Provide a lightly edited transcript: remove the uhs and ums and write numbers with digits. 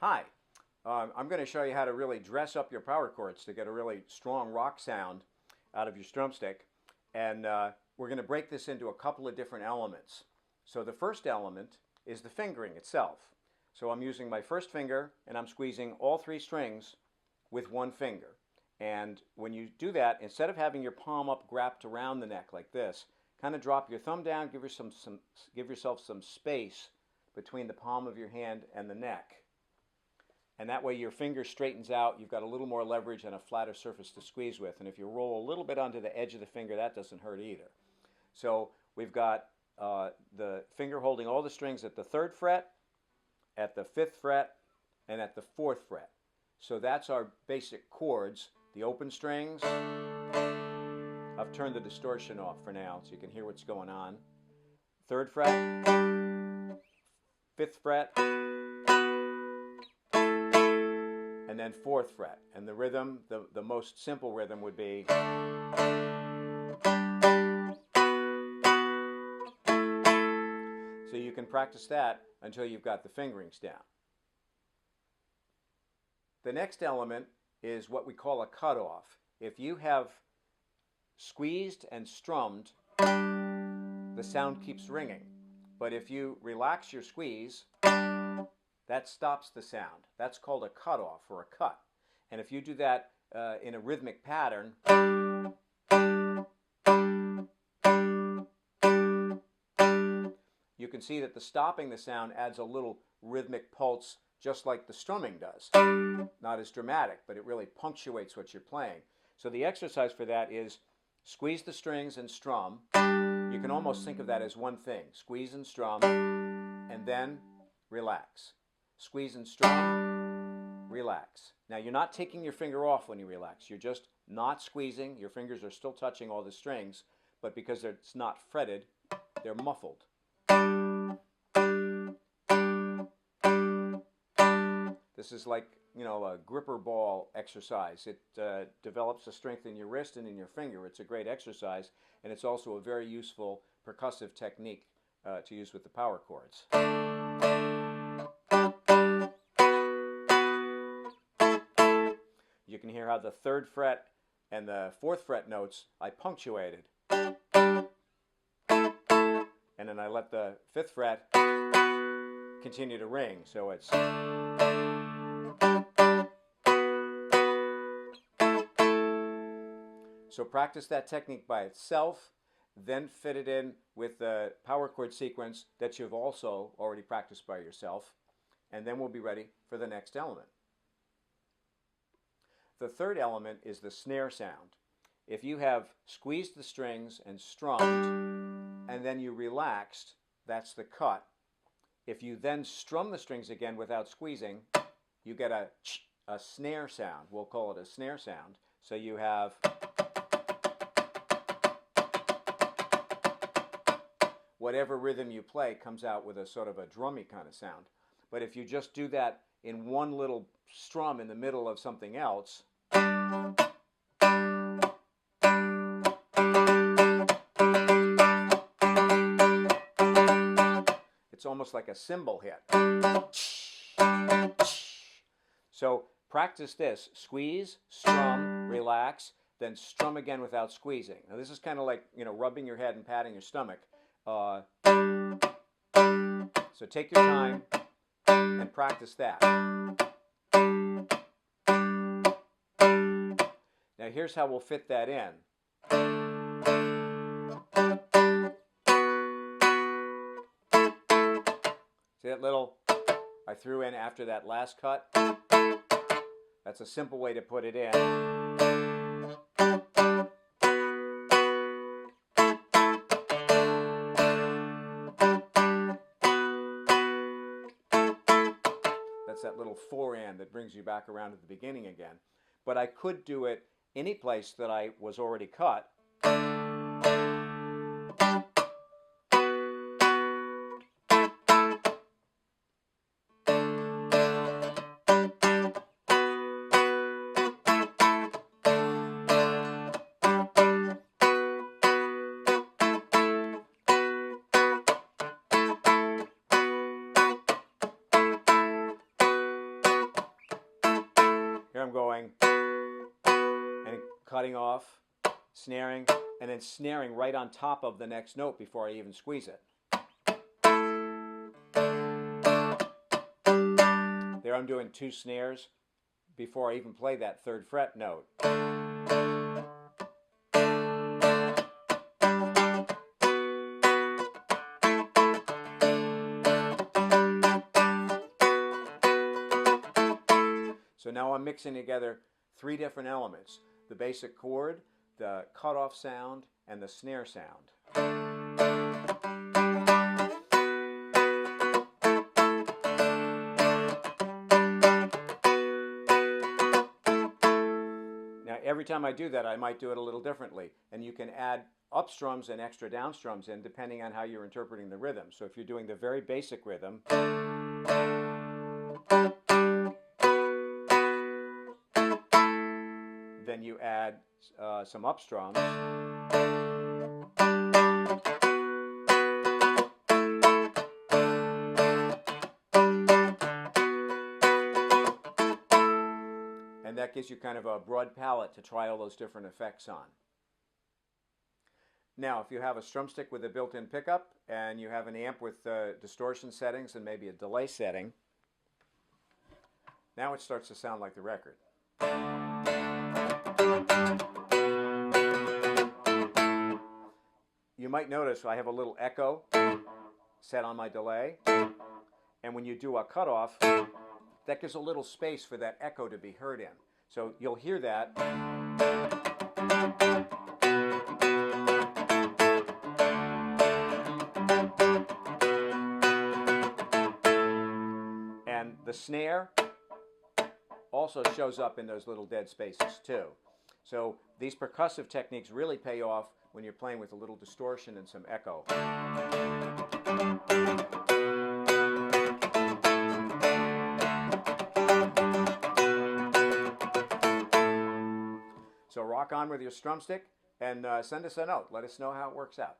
Hi, I'm going to show you how to really dress up your power chords to get a really strong rock sound out of your Strumstick. And we're going to break this into a couple of different elements. So the first element is the fingering itself. So I'm using my first finger and I'm squeezing all three strings with one finger. And when you do that, instead of having your palm up wrapped around the neck like this, kind of drop your thumb down, give yourself some space between the palm of your hand and the neck. And that way your finger straightens out, you've got a little more leverage and a flatter surface to squeeze with. And if you roll a little bit onto the edge of the finger, that doesn't hurt either. So we've got the finger holding all the strings at the 3rd fret, at the 5th fret, and at the 4th fret. So that's our basic chords, the open strings. I've turned the distortion off for now so you can hear what's going on. 3rd fret, 5th fret, and then 4th fret. And the rhythm, the most simple rhythm would be. So you can practice that until you've got the fingerings down. The next element is what we call a cutoff. If you have squeezed and strummed, the sound keeps ringing. But if you relax your squeeze, that stops the sound. That's called a cutoff or a cut. And if you do that in a rhythmic pattern, you can see that the stopping the sound adds a little rhythmic pulse, just like the strumming does. Not as dramatic, but it really punctuates what you're playing. So the exercise for that is squeeze the strings and strum. You can almost think of that as one thing. Squeeze and strum, and then relax. Squeeze and strum, relax. Now you're not taking your finger off when you relax. You're just not squeezing. Your fingers are still touching all the strings, but because it's not fretted, they're muffled. This is like, a gripper ball exercise. It develops the strength in your wrist and in your finger. It's a great exercise, and it's also a very useful percussive technique to use with the power chords. You can hear how the 3rd fret and the 4th fret notes I punctuated. And then I let the 5th fret continue to ring. So it's. So practice that technique by itself, then fit it in with the power chord sequence that you've also already practiced by yourself, and then we'll be ready for the next element. The third element is the snare sound. If you have squeezed the strings and strummed, and then you relaxed, that's the cut. If you then strum the strings again without squeezing, you get a snare sound. We'll call it a snare sound. So you have. Whatever rhythm you play comes out with a sort of a drummy kind of sound. But if you just do that in one little strum in the middle of something else, it's almost like a cymbal hit. So practice this. Squeeze, strum, relax, then strum again without squeezing. Now this is kind of like, rubbing your head and patting your stomach. So take your time and practice that. Now here's how we'll fit that in. See that little I threw in after that last cut? That's a simple way to put it in. That's that little forehand that brings you back around to the beginning again. But I could do it any place that I was already cut. I'm going and cutting off, snaring, and then snaring right on top of the next note before I even squeeze it. There I'm doing 2 snares before I even play that 3rd fret note. So now I'm mixing together 3 different elements: the basic chord, the cutoff sound, and the snare sound. Now every time I do that, I might do it a little differently, and you can add upstrums and extra downstrums in depending on how you're interpreting the rhythm. So if you're doing the very basic rhythm, then you add some upstrums. And that gives you kind of a broad palette to try all those different effects on. Now, if you have a Strumstick with a built-in pickup and you have an amp with distortion settings and maybe a delay setting, now it starts to sound like the record. You might notice I have a little echo set on my delay, and when you do a cutoff, that gives a little space for that echo to be heard in. So you'll hear that. And the snare also shows up in those little dead spaces too. So these percussive techniques really pay off when you're playing with a little distortion and some echo. So rock on with your Strumstick and send us a note. Let us know how it works out.